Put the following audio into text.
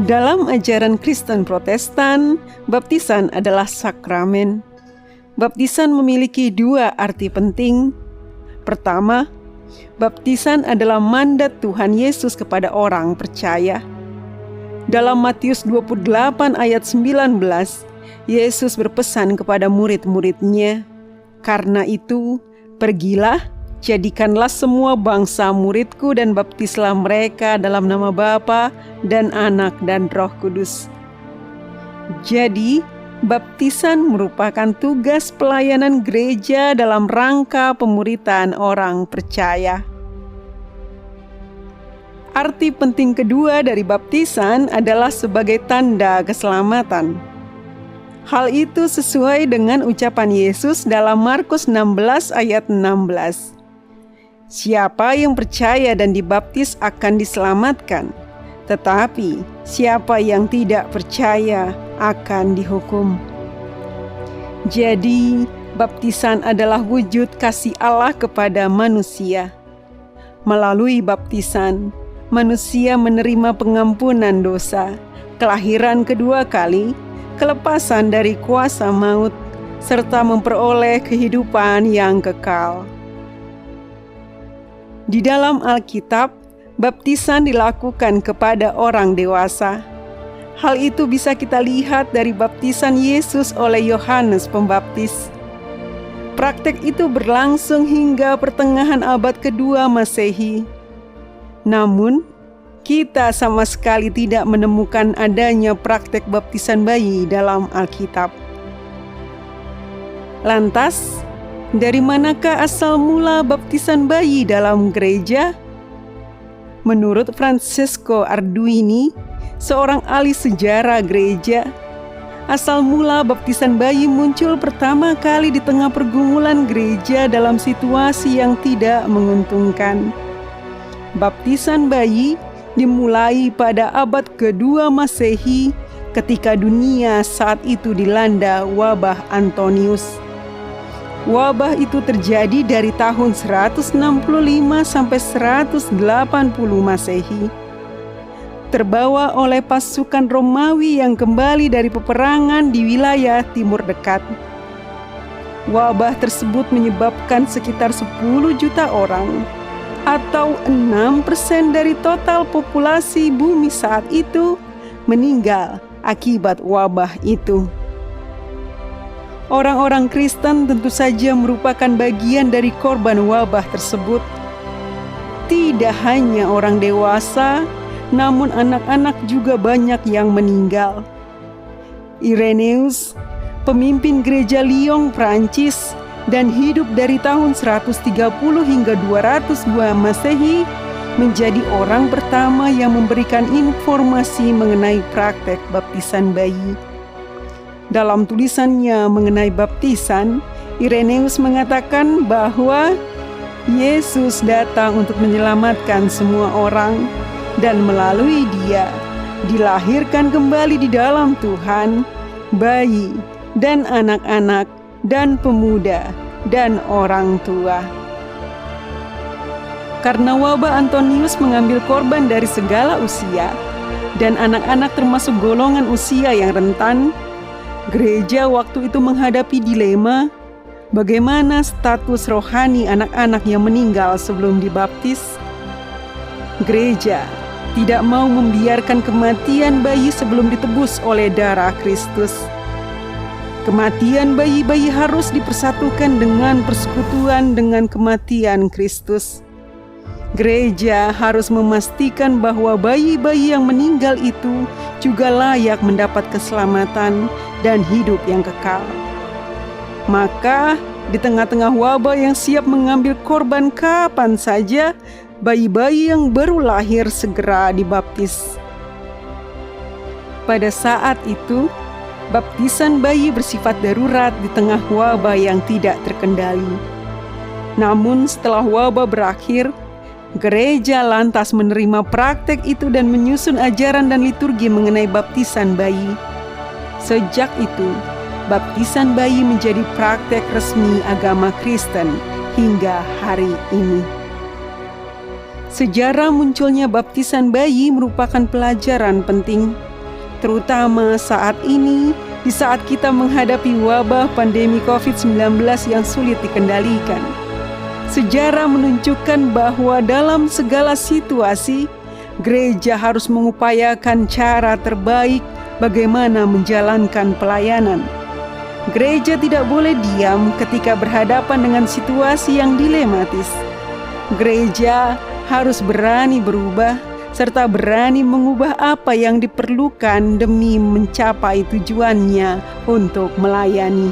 Dalam ajaran Kristen Protestan, baptisan adalah sakramen. Baptisan memiliki dua arti penting. Pertama, baptisan adalah mandat Tuhan Yesus kepada orang percaya. Dalam Matius 28 ayat 19, Yesus berpesan kepada murid-muridnya, "Karena itu, pergilah, jadikanlah semua bangsa muridku dan baptislah mereka dalam nama Bapa dan Anak dan Roh Kudus." Jadi, baptisan merupakan tugas pelayanan gereja dalam rangka pemuritan orang percaya. Arti penting kedua dari baptisan adalah sebagai tanda keselamatan. Hal itu sesuai dengan ucapan Yesus dalam Markus 16 ayat 16. "Siapa yang percaya dan dibaptis akan diselamatkan, tetapi siapa yang tidak percaya akan dihukum." Jadi, baptisan adalah wujud kasih Allah kepada manusia. Melalui baptisan, manusia menerima pengampunan dosa, kelahiran kedua kali, kelepasan dari kuasa maut, serta memperoleh kehidupan yang kekal. Di dalam Alkitab, baptisan dilakukan kepada orang dewasa. Hal itu bisa kita lihat dari baptisan Yesus oleh Yohanes Pembaptis. Praktek itu berlangsung hingga pertengahan abad kedua Masehi. Namun, kita sama sekali tidak menemukan adanya praktek baptisan bayi dalam Alkitab. Lantas, dari manakah asal mula baptisan bayi dalam gereja? Menurut Francesco Arduini, seorang ahli sejarah gereja, asal mula baptisan bayi muncul pertama kali di tengah pergumulan gereja dalam situasi yang tidak menguntungkan. Baptisan bayi dimulai pada abad kedua Masehi ketika dunia saat itu dilanda wabah Antonius. Wabah itu terjadi dari tahun 165 sampai 180 Masehi. Terbawa oleh pasukan Romawi yang kembali dari peperangan di wilayah Timur Dekat. Wabah tersebut menyebabkan sekitar 10 juta orang, atau 6% dari total populasi bumi saat itu, meninggal akibat wabah itu. Orang-orang Kristen tentu saja merupakan bagian dari korban wabah tersebut. Tidak hanya orang dewasa, namun anak-anak juga banyak yang meninggal. Irenaeus, pemimpin gereja Lyon, Prancis, dan hidup dari tahun 130 hingga 202 Masehi, menjadi orang pertama yang memberikan informasi mengenai praktek baptisan bayi. Dalam tulisannya mengenai baptisan, Irenaeus mengatakan bahwa Yesus datang untuk menyelamatkan semua orang, dan melalui Dia dilahirkan kembali di dalam Tuhan bayi dan anak-anak dan pemuda dan orang tua. Karena wabah Antonius mengambil korban dari segala usia, dan anak-anak termasuk golongan usia yang rentan, gereja waktu itu menghadapi dilema, bagaimana status rohani anak-anak yang meninggal sebelum dibaptis. Gereja tidak mau membiarkan kematian bayi sebelum ditebus oleh darah Kristus. Kematian bayi-bayi harus dipersatukan dengan persekutuan dengan kematian Kristus. Gereja harus memastikan bahwa bayi-bayi yang meninggal itu juga layak mendapat keselamatan dan hidup yang kekal. Maka, di tengah-tengah wabah yang siap mengambil korban kapan saja, bayi-bayi yang baru lahir segera dibaptis. Pada saat itu, baptisan bayi bersifat darurat di tengah wabah yang tidak terkendali. Namun setelah wabah berakhir, gereja lantas menerima praktek itu dan menyusun ajaran dan liturgi mengenai baptisan bayi. Sejak itu, baptisan bayi menjadi praktek resmi agama Kristen hingga hari ini. Sejarah munculnya baptisan bayi merupakan pelajaran penting. terutama saat ini, di saat kita menghadapi wabah pandemi COVID-19 yang sulit dikendalikan. Sejarah menunjukkan bahwa dalam segala situasi, gereja harus mengupayakan cara terbaik bagaimana menjalankan pelayanan. Gereja tidak boleh diam ketika berhadapan dengan situasi yang dilematis. Gereja harus berani berubah serta berani mengubah apa yang diperlukan demi mencapai tujuannya untuk melayani.